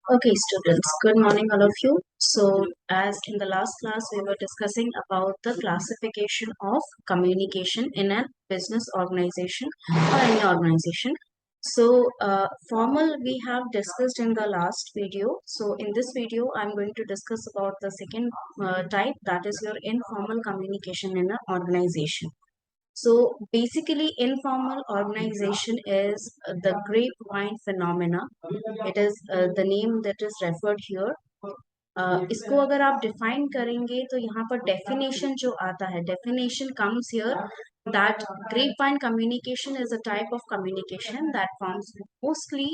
Okay, students, good morning, all of you. So, as in the last class, we were discussing about the classification of communication in a business organization or any organization. So, formal we have discussed in the last video. So, in this video, I'm going to discuss about the second type, that is your informal communication in an organization. So basically, informal organization is the grapevine phenomena. It is the name that is referred here. इसको अगर आप define करेंगे तो यहाँ पर definition जो आता है, definition comes here that grapevine communication is a type of communication that forms mostly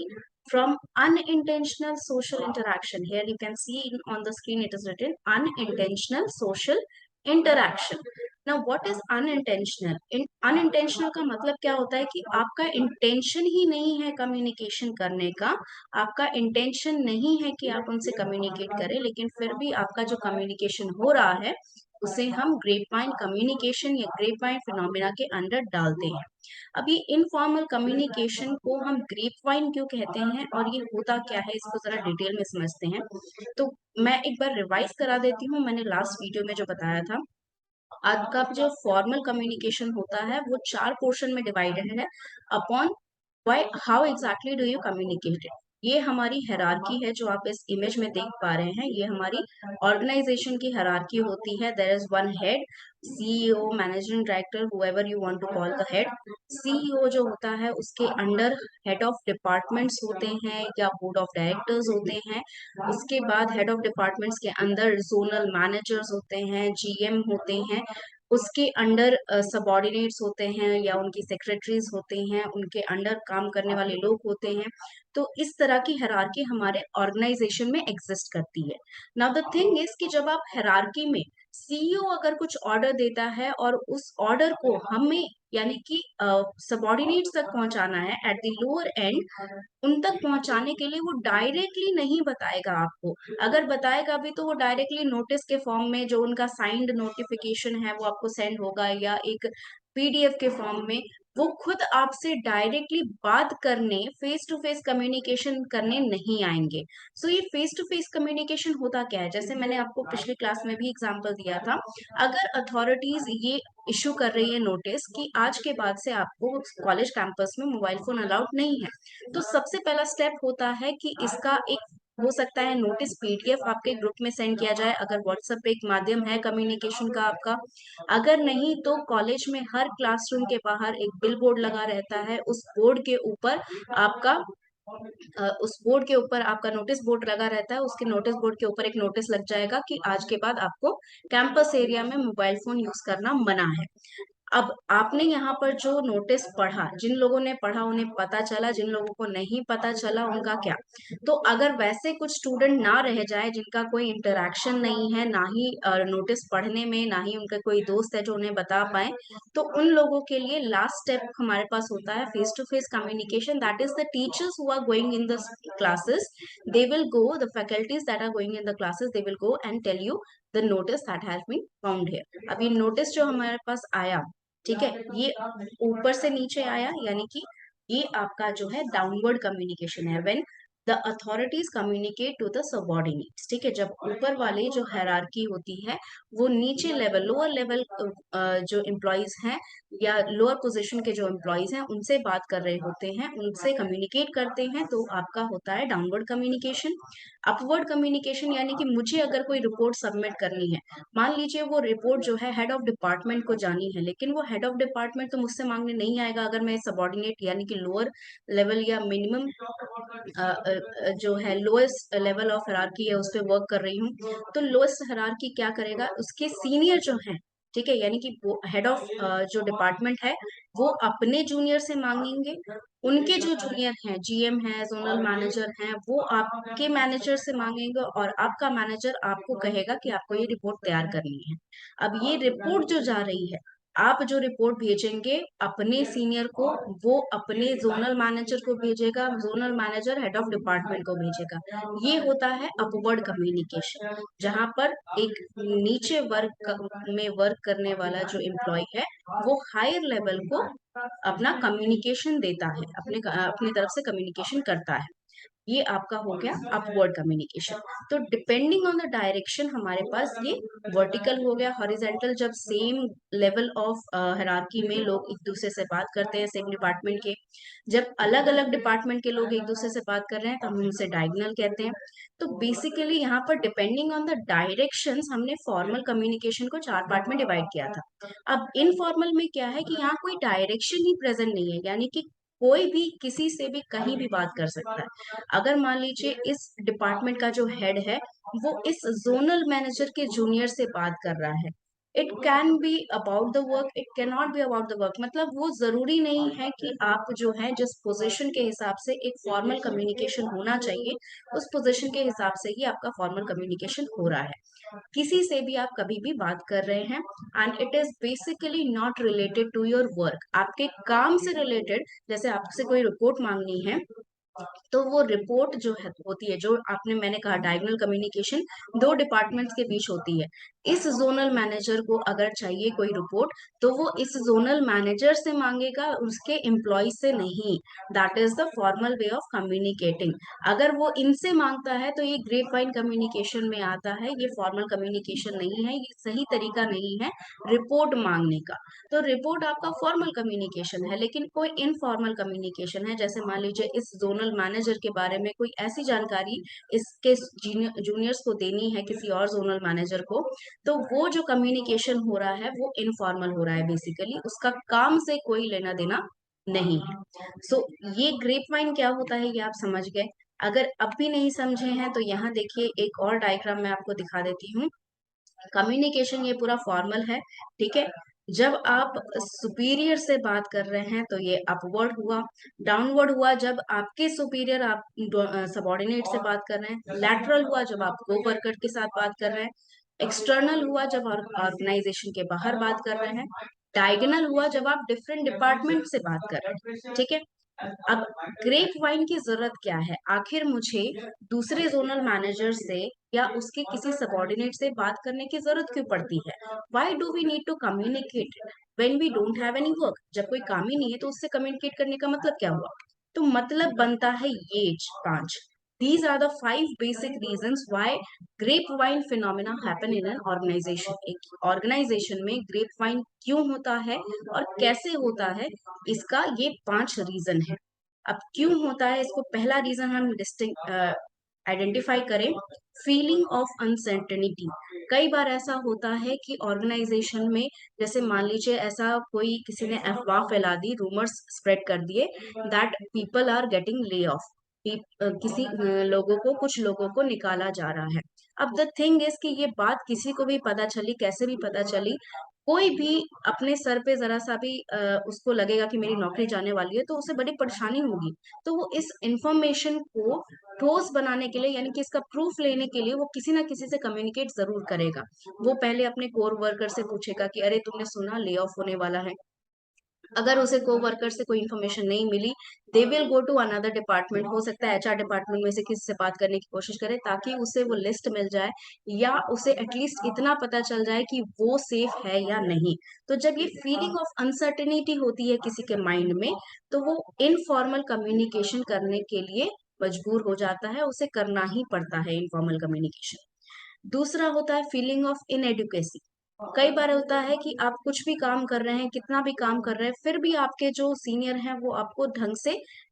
from unintentional social interaction. Here you can see on the screen it is written unintentional social interaction. Now what is unintentional? Unintentional का मतलब क्या होता है कि आपका intention ही नहीं है communication करने का, आपका इंटेंशन नहीं है कि आप उनसे कम्युनिकेट करें, लेकिन फिर भी आपका जो कम्युनिकेशन हो रहा है उसे हम ग्रेपवाइन कम्युनिकेशन या ग्रेपवाइन फिनोमिना के अंडर डालते हैं। अब ये इनफॉर्मल कम्युनिकेशन को हम ग्रेपवाइन क्यों कहते हैं और ये होता क्या है, इसको जरा डिटेल में समझते हैं। तो मैं एक बार रिवाइज करा देती हूँ, मैंने लास्ट वीडियो में जो बताया था। आपका जो फॉर्मल कम्युनिकेशन होता है वो 4 पोर्शन में डिवाइडेड है upon why how exactly do you communicate. ये हमारी हायरार्की है जो आप इस इमेज में देख पा रहे हैं, ये हमारी ऑर्गेनाइजेशन की हायरार्की होती है। There is one head, CEO, managing director, whoever you want to call the head. CEO जो होता है उसके अंडर हेड ऑफ डिपार्टमेंट्स होते हैं या बोर्ड ऑफ डायरेक्टर्स होते हैं। उसके बाद हेड ऑफ डिपार्टमेंट्स के अंदर जोनल मैनेजर्स होते हैं, जीएम होते हैं। उसके अंडर सबॉर्डिनेट्स होते हैं या उनकी सेक्रेटरीज होते हैं, उनके अंडर काम करने वाले लोग होते हैं। तो इस तरह की हायरार्की हमारे ऑर्गेनाइजेशन में एग्जिस्ट करती है। नाउ द थिंग इज कि जब आप हायरार्की में सीईओ अगर कुछ ऑर्डर देता है और उस ऑर्डर को हमें यानी कि सबॉर्डिनेट्स तक पहुंचाना है एट द लोअर एंड, उन तक पहुंचाने के लिए वो डायरेक्टली नहीं बताएगा आपको। अगर बताएगा भी तो वो डायरेक्टली नोटिस के फॉर्म में, जो उनका साइंड नोटिफिकेशन है वो आपको सेंड होगा, या एक पीडीएफ के फॉर्म में। वो खुद आपसे डायरेक्टली बात करने, फेस टू फेस कम्युनिकेशन करने नहीं आएंगे। सो ये फेस टू फेस कम्युनिकेशन होता क्या है, जैसे मैंने आपको पिछली क्लास में भी एग्जांपल दिया था। अगर अथॉरिटीज ये इशू कर रही है नोटिस कि आज के बाद से आपको कॉलेज कैंपस में मोबाइल फोन अलाउड नहीं है, तो सबसे पहला स्टेप होता है कि इसका एक हो सकता है नोटिस पीडीएफ आपके ग्रुप में सेंड किया जाए, अगर व्हाट्सएप एक माध्यम है कम्युनिकेशन का आपका। अगर नहीं तो कॉलेज में हर क्लासरूम के बाहर एक बिल बोर्ड लगा रहता है, उस बोर्ड के ऊपर आपका उस बोर्ड के ऊपर आपका नोटिस बोर्ड लगा रहता है, उसके नोटिस बोर्ड के ऊपर एक नोटिस लग जाएगा कि आज के बाद आपको कैंपस एरिया में मोबाइल फोन यूज करना मना है। अब आपने यहाँ पर जो नोटिस पढ़ा, जिन लोगों ने पढ़ा उन्हें पता चला, जिन लोगों को नहीं पता चला उनका क्या। तो अगर वैसे कुछ स्टूडेंट ना रह जाए जिनका कोई इंटरेक्शन नहीं है, ना ही नोटिस पढ़ने में, ना ही उनका कोई दोस्त है जो उन्हें बता पाए, तो उन लोगों के लिए लास्ट स्टेप हमारे पास होता है face to face communication. That is the teachers who are going in the classes, they will go, the faculties that are going in the classes, they will go and tell you the notice that has been found here। अब ये notice जो हमारे पास आया, ठीक है, ये ऊपर से नीचे आया, यानी कि ये आपका जो है डाउनवर्ड कम्युनिकेशन है। When the authorities communicate to the subordinates, ठीक है, जब ऊपर वाले जो हायरार्की होती है वो नीचे लेवल, लोअर लेवल जो एम्प्लॉयज हैं या लोअर पोजीशन के जो एम्प्लॉयज हैं उनसे बात कर रहे होते हैं, उनसे कम्युनिकेट करते हैं, तो आपका होता है डाउनवर्ड कम्युनिकेशन। अपवर्ड कम्युनिकेशन यानी कि मुझे अगर कोई रिपोर्ट सबमिट करनी है, मान लीजिए वो रिपोर्ट जो है हेड ऑफ डिपार्टमेंट को जानी है, लेकिन वो हेड ऑफ डिपार्टमेंट तो मुझसे मांगने नहीं आएगा अगर मैं सबॉर्डिनेट यानी कि लोअर लेवल या मिनिमम जो है लोएस्ट लेवल ऑफ हायरार्की है उस पर वर्क कर रही हूँ। तो लोएस्ट हायरार्की क्या करेगा, उसके सीनियर जो है, ठीक है, यानी कि हेड ऑफ जो डिपार्टमेंट है वो अपने जूनियर से मांगेंगे, उनके जो जूनियर हैं, जीएम है, जोनल मैनेजर हैं, वो आपके मैनेजर से मांगेंगे और आपका मैनेजर आपको कहेगा कि आपको ये रिपोर्ट तैयार करनी है। अब ये रिपोर्ट जो जा रही है, आप जो रिपोर्ट भेजेंगे अपने सीनियर को, वो अपने जोनल मैनेजर को भेजेगा, zonal manager head of department को भेजेगा। ये होता है अपवर्ड कम्युनिकेशन, जहां पर एक नीचे वर्ग में वर्क करने वाला जो एम्प्लॉय है वो हायर लेवल को अपना कम्युनिकेशन देता है, अपने अपनी तरफ से कम्युनिकेशन करता है। ये आपका हो गया अपवर्ड कम्युनिकेशन। तो डिपेंडिंग ऑन द डायरेक्शन हमारे पास ये वर्टिकल हो गया। हॉरिजेंटल जब सेम लेवल ऑफ हायरार्की में लोग एक दूसरे से बात करते हैं, सेम डिपार्टमेंट के। जब अलग अलग डिपार्टमेंट के लोग एक दूसरे से बात कर रहे हैं तो हम उनसे डायगोनल कहते हैं। तो बेसिकली यहाँ पर डिपेंडिंग ऑन द डायरेक्शंस हमने फॉर्मल कम्युनिकेशन को 4 पार्ट में डिवाइड किया था। अब इनफॉर्मल में क्या है कि यहाँ कोई डायरेक्शन ही प्रेजेंट नहीं है, यानी कि कोई भी किसी से भी कहीं भी बात कर सकता है। अगर मान लीजिए इस डिपार्टमेंट का जो हेड है वो इस जोनल मैनेजर के जूनियर से बात कर रहा है, it can be about the work, it can not be about the work. मतलब वो जरूरी नहीं है कि आप जो है जिस पोजीशन के हिसाब से एक फॉर्मल कम्युनिकेशन होना चाहिए उस पोजीशन के हिसाब से ही आपका फॉर्मल कम्युनिकेशन हो रहा है। किसी से भी आप कभी भी बात कर रहे हैं and it is basically not related to your work, आपके काम से रिलेटेड। जैसे आपसे कोई रिपोर्ट मांगनी है तो वो रिपोर्ट जो है होती है, जो आपने मैंने कहा डायगोनल कम्युनिकेशन दो डिपार्टमेंट्स के बीच होती है। इस जोनल मैनेजर को अगर चाहिए कोई रिपोर्ट तो वो इस जोनल मैनेजर से मांगेगा, उसके एम्प्लॉय से नहीं। That is the formal way of communicating. अगर वो इनसे मांगता है तो ये ग्रेप वाइन कम्युनिकेशन में आता है, ये फॉर्मल कम्युनिकेशन नहीं है, ये सही तरीका नहीं है रिपोर्ट मांगने का। तो रिपोर्ट आपका फॉर्मल कम्युनिकेशन है। लेकिन कोई इनफॉर्मल कम्युनिकेशन है, जैसे मान लीजिए इस जोनल मैनेजर के बारे में कोई ऐसी जानकारी इसके जूनियर्स को देनी है किसी और जोनल मैनेजर को, तो वो जो कम्युनिकेशन हो रहा है वो इनफॉर्मल हो रहा है। बेसिकली उसका काम से कोई लेना देना नहीं है। सो ये ग्रेप वाइन क्या होता है ये आप समझ गए। अगर अब भी नहीं समझे हैं तो यहाँ देखिए एक और डायग्राम मैं आपको दिखा देती हूँ। कम्युनिकेशन ये पूरा फॉर्मल है, ठीक है। जब आप सुपीरियर से बात कर रहे हैं तो ये अपवर्ड हुआ। डाउनवर्ड हुआ जब आपके सुपीरियर आप सबॉर्डिनेट से बात कर रहे हैं। लैटरल हुआ जब आप को वर्कर के साथ बात कर रहे हैं। एक्सटर्नल हुआ जब ऑर्गेनाइजेशन के बाहर बात कर रहे हैं। डायगोनल हुआ जब आप डिफरेंट डिपार्टमेंट से बात कर रहे हैं, ठीक है। अब ग्रेप वाइन की जरूरत क्या है, आखिर मुझे दूसरे जोनल मैनेजर से या उसके किसी सबॉर्डिनेट से बात करने की जरूरत क्यों पड़ती है? Why do we need to communicate when we don't have any work? जब कोई काम ही नहीं है तो उससे कम्युनिकेट करने का मतलब क्या हुआ? तो मतलब बनता है ये 5। These are the 5 basic reasons why grapevine phenomena happen in an organization। एक organization में grapevine क्यों होता है और कैसे होता है, इसका ये 5 रीजन है। अब क्यों होता है इसको पहला रीजन हम डिस्टिंग आइडेंटिफाई करें। Feeling of uncertainty. कई बार ऐसा होता है कि ऑर्गेनाइजेशन में, जैसे मान लीजिए ऐसा कोई किसी ने अफवाह फैला दी, रूमर्स स्प्रेड कर दिए that people are getting lay off, किसी लोगों को, कुछ लोगों को निकाला जा रहा है। अब द थिंग इज कि ये बात किसी को भी पता चली, कैसे भी पता चली, कोई भी अपने सर पे जरा सा भी उसको लगेगा कि मेरी नौकरी जाने वाली है तो उसे बड़ी परेशानी होगी। तो वो इस इंफॉर्मेशन को ठोस बनाने के लिए, यानी कि इसका प्रूफ लेने के लिए वो किसी ना किसी से कम्युनिकेट जरूर करेगा। वो पहले अपने कोर वर्कर से पूछेगा कि अरे तुमने सुना ले ऑफ होने वाला है। अगर उसे को वर्कर से कोई इन्फॉर्मेशन नहीं मिली, they will go to another department. हो सकता है एचआर डिपार्टमेंट में से किसी से बात करने की कोशिश करे ताकि उसे वो लिस्ट मिल जाए, या उसे एटलीस्ट इतना पता चल जाए कि वो सेफ है या नहीं। तो जब ये फीलिंग ऑफ अनसर्टेनिटी होती है किसी के माइंड में, तो वो इनफॉर्मल कम्युनिकेशन करने के लिए मजबूर हो जाता है, उसे करना ही पड़ता है इनफॉर्मल कम्युनिकेशन। दूसरा होता है फीलिंग ऑफ इनएडुकेसी। कई बार होता है कि आप कुछ भी काम कर रहे हैं, कितना भी काम कर रहे हैं, फिर भी आपके जो सीनियर हैं वो आपको ढंग से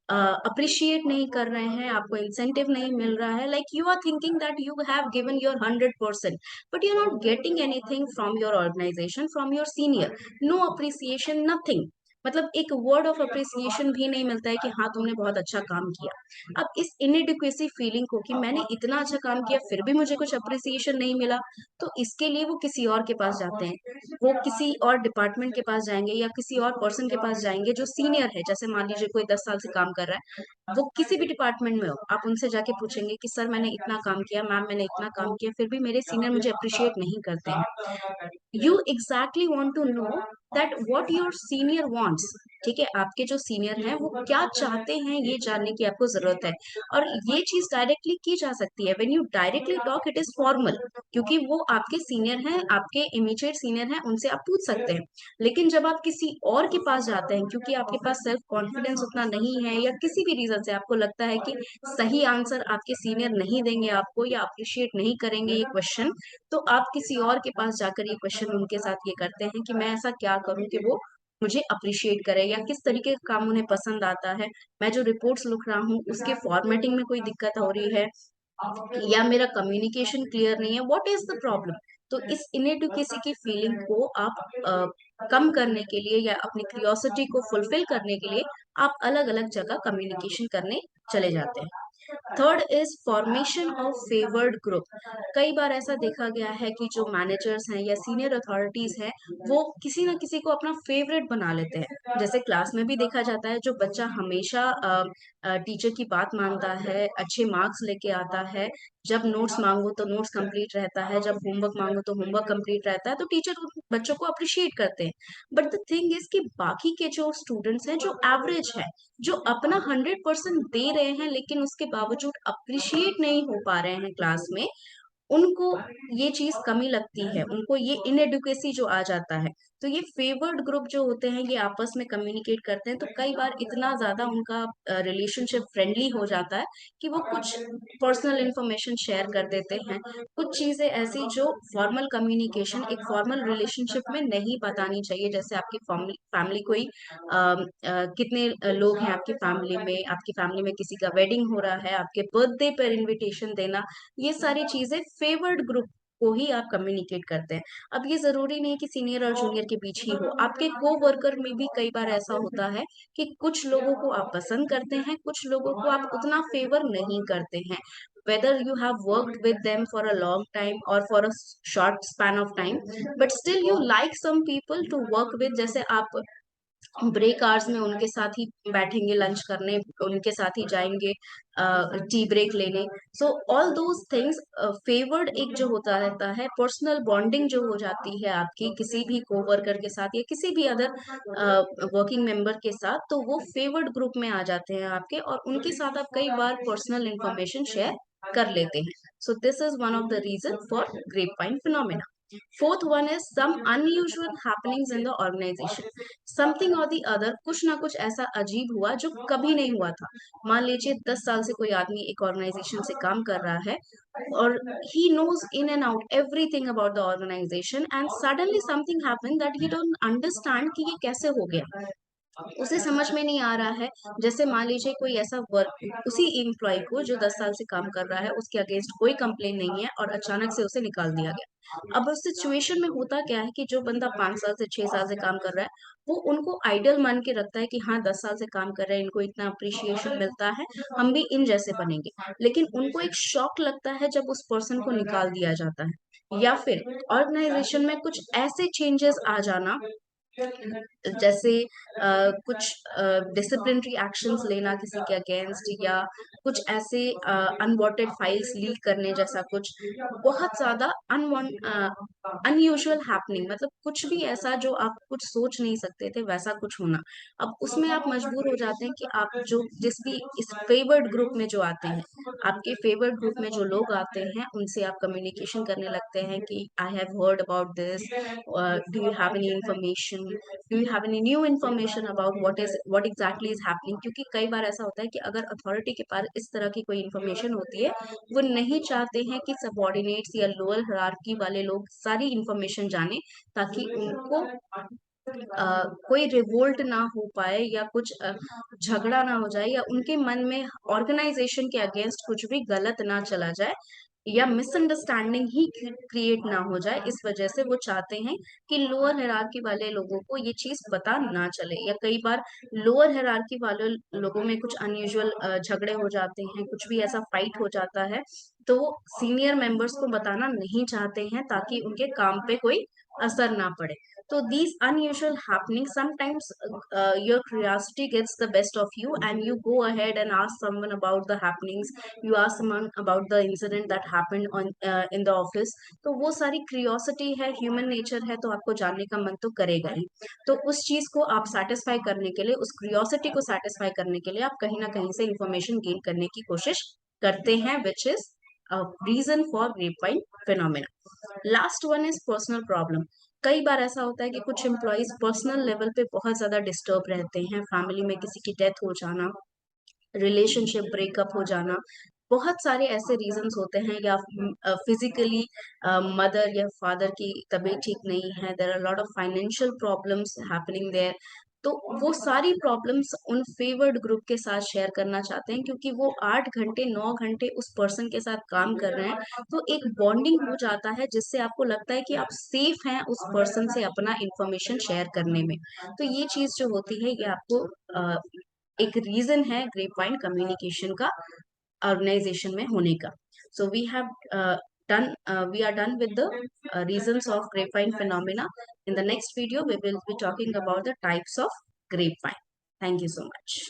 अप्रिशिएट नहीं कर रहे हैं, आपको इंसेंटिव नहीं मिल रहा है। Like you are thinking that you have given your 100%, but you are not getting anything from your organisation, from your senior. No appreciation, nothing. मतलब एक वर्ड ऑफ अप्रिसिएशन भी नहीं मिलता है कि हाँ तुमने बहुत अच्छा काम किया। अब इस इनएडिक्वेसी फीलिंग को कि मैंने इतना अच्छा काम किया फिर भी मुझे कुछ अप्रिसिएशन नहीं मिला, तो इसके लिए वो किसी और के पास जाते हैं। वो किसी और डिपार्टमेंट के पास जाएंगे या किसी और पर्सन के पास जाएंगे जो सीनियर है। जैसे मान लीजिए कोई 10 साल से काम कर रहा है, वो किसी भी डिपार्टमेंट में हो, आप उनसे जाके पूछेंगे कि सर मैंने इतना काम किया, मैम मैंने इतना काम किया, फिर भी मेरे सीनियर मुझे अप्रिशिएट नहीं करते हैं। You exactly want to know that what your senior want, norms, ठीक है, आपके जो सीनियर हैं वो क्या चाहते हैं ये जानने की आपको जरूरत है। और ये चीज डायरेक्टली की जा सकती है। When you directly talk it is formal, क्योंकि वो आपके सीनियर हैं, आपके इमीडिएट सीनियर हैं, उनसे आप पूछ सकते हैं। लेकिन जब आप किसी और के पास जाते हैं, क्योंकि आपके पास सेल्फ कॉन्फिडेंस उतना नहीं है या किसी भी रीजन से आपको लगता है कि सही आंसर आपके सीनियर नहीं देंगे आपको या अप्रिशिएट नहीं करेंगे ये क्वेश्चन, तो आप किसी और के पास जाकर ये क्वेश्चन उनके साथ ये करते हैं कि मैं ऐसा क्या करूं कि वो मुझे अप्रिशिएट करे, या किस तरीके का काम उन्हें पसंद आता है, मैं जो रिपोर्ट्स लिख रहा हूँ उसके फॉर्मेटिंग में कोई दिक्कत हो रही है, या मेरा कम्युनिकेशन क्लियर नहीं है, व्हाट इज द प्रॉब्लम। तो इस इनएडुकेसी की फीलिंग को आप कम करने के लिए या अपनी क्यूरियोसिटी को फुलफिल करने के लिए आप अलग अलग जगह कम्युनिकेशन करने चले जाते हैं। Third is formation of favoured group. कई बार ऐसा देखा गया है कि जो मैनेजर्स हैं या सीनियर अथॉरिटीज हैं, वो किसी ना किसी को अपना फेवरेट बना लेते हैं। जैसे क्लास में भी देखा जाता है, जो बच्चा हमेशा टीचर की बात मानता है, अच्छे मार्क्स लेके आता है, जब नोट्स मांगो तो नोट्स कंप्लीट रहता है, जब होमवर्क मांगो तो होमवर्क कंप्लीट रहता है, तो टीचर उन बच्चों को अप्रिशिएट करते हैं। बट द थिंग इज कि बाकी के जो स्टूडेंट्स हैं जो एवरेज है, जो अपना 100% दे रहे हैं लेकिन उसके बावजूद अप्रिशिएट नहीं हो पा रहे हैं क्लास में, उनको ये चीज कमी लगती है, उनको ये इनएडुकेसी जो आ जाता है। तो ये फेवर्ड ग्रुप जो होते हैं ये आपस में कम्युनिकेट करते हैं, तो कई बार इतना ज्यादा उनका रिलेशनशिप फ्रेंडली हो जाता है कि वो कुछ पर्सनल इंफॉर्मेशन शेयर कर देते हैं, कुछ चीजें ऐसी जो फॉर्मल कम्युनिकेशन एक फॉर्मल रिलेशनशिप में नहीं बतानी चाहिए। जैसे आपकी फैमिली फैमिली कोई कितने लोग हैं आपकी फैमिली में, आपकी फैमिली में किसी का वेडिंग हो रहा है, आपके बर्थडे पर इनविटेशन देना, ये सारी चीजें फेवर्ड ग्रुप को ही आप कम्युनिकेट करते हैं। अब ये जरूरी नहीं कि सीनियर और जूनियर के बीच ही हो, आपके को वर्कर में भी कई बार ऐसा होता है कि कुछ लोगों को आप पसंद करते हैं, कुछ लोगों को आप उतना फेवर नहीं करते हैं। whether you have worked with them for a long time or for a short span of time, but still you like some people to work with। जैसे आप ब्रेक आवर्स में उनके साथ ही बैठेंगे लंच करने, उनके साथ ही जाएंगे टी ब्रेक लेने। So all those things, favoured एक जो होता रहता है, पर्सनल बॉन्डिंग जो हो जाती है आपकी किसी भी कोवर्कर के साथ या किसी भी अदर वर्किंग मेंबर के साथ, तो वो फेवर्ड ग्रुप में आ जाते हैं आपके, और उनके साथ आप कई बार पर्सनल इंफॉर्मेशन शेयर कर लेते हैं। So this is one of the reason for grapevine phenomena. Fourth one is some unusual happenings in the organisation. Something or the other, कुछ ना कुछ ऐसा अजीब हुआ जो कभी नहीं हुआ था। मान लीजिए 10 साल से कोई आदमी एक ऑर्गेनाइजेशन से काम कर रहा है, और he knows in and out everything about the organization, and suddenly something happened that he don't understand कि ये कैसे हो गया, उसे समझ में नहीं आ रहा है। जैसे मान लीजिए कोई ऐसा वर्क, उसी एम्प्लॉय को जो 10 साल से काम कर रहा है उसके अगेंस्ट कोई कंप्लेन नहीं है और अचानक से उसे निकाल दिया गया। अब उस सिचुएशन में होता क्या है कि जो बंदा 5 साल से 6 साल से काम कर रहा है, वो उनको आइडियल मान के रखता है कि हाँ 10 साल से काम कर रहे हैं, इनको इतना अप्रिशिएशन मिलता है, हम भी इन जैसे बनेंगे। लेकिन उनको एक शॉक लगता है जब उस पर्सन को निकाल दिया जाता है, या फिर ऑर्गेनाइजेशन में कुछ ऐसे चेंजेस आ जाना, जैसे कुछ डिसिप्लिनरी एक्शंस लेना किसी के अगेंस्ट, या कुछ ऐसे अनवांटेड फाइल्स लीक करने जैसा कुछ, बहुत ज्यादा अनयूजुअल हैपनिंग, मतलब कुछ भी ऐसा जो आप कुछ सोच नहीं सकते थे वैसा कुछ होना। अब उसमें आप मजबूर हो जाते हैं कि आप जो जिस भी इस फेवर्ड ग्रुप में जो आते हैं, आपके फेवर्ड ग्रुप में जो लोग आते हैं उनसे आप कम्युनिकेशन करने लगते हैं कि I have heard about this, do you have any information, do you have any new information about what exactly is happening. क्योंकि कई बार ऐसा होता है कि अगर अथॉरिटी के पास इस तरह की कोई इन्फॉर्मेशन होती है, वो नहीं चाहते हैं कि सबॉर्डिनेट्स या लोअर हायरार्की वाले लोग सारी इन्फॉर्मेशन जाने, ताकि उनको कोई रिवोल्ट ना हो पाए, या कुछ झगड़ा ना हो जाए, या उनके मन में ऑर्गेनाइजेशन के अगेंस्ट कुछ भी गलत ना चला जाए, या मिसअंडरस्टैंडिंग ही क्रिएट ना हो जाए। इस वजह से वो चाहते हैं कि लोअर हायरार्की वाले लोगों को ये चीज पता ना चले, या कई बार लोअर हायरार्की वाले लोगों में कुछ अनयूजुअल झगड़े हो जाते हैं, कुछ भी ऐसा फाइट हो जाता है तो वो सीनियर मेंबर्स को बताना नहीं चाहते हैं ताकि उनके काम पे कोई असर ना पड़े. So these unusual happenings sometimes your curiosity gets the best of you and you go ahead and ask someone about the happenings. You ask someone about the incident that happened on in the office. तो वो सारी curiosity है, human nature है, तो आपको जानने का मन तो करेगा ही. तो उस चीज को आप satisfy करने के लिए, उस curiosity को satisfy करने के लिए आप कहीं ना कहीं से information gain करने की कोशिश करते हैं, which is a reason for grapevine phenomena. Last one is personal problem. कई बार ऐसा होता है कि कुछ एम्प्लॉयज पर्सनल लेवल पे बहुत ज्यादा डिस्टर्ब रहते हैं, फैमिली में किसी की डेथ हो जाना, रिलेशनशिप ब्रेकअप हो जाना, बहुत सारे ऐसे रीजंस होते हैं, या फिजिकली मदर या फादर की तबीयत ठीक नहीं है, there are lot of financial problems happening there. तो वो सारी प्रॉब्लम्स उन फेवर्ड ग्रुप के साथ शेयर करना चाहते हैं, क्योंकि वो 8 घंटे 9 घंटे उस पर्सन के साथ काम कर रहे हैं. तो एक बॉन्डिंग हो जाता है जिससे आपको लगता है कि आप सेफ हैं उस पर्सन से अपना इंफॉर्मेशन शेयर करने में. तो ये चीज जो होती है, ये आपको एक रीजन है ग्रेपवाइन कम्युनिकेशन का ऑर्गेनाइजेशन में होने का. So we have done we are done with the reasons of grapevine phenomena. In the next video we will be talking about the types of grapevine. Thank you so much.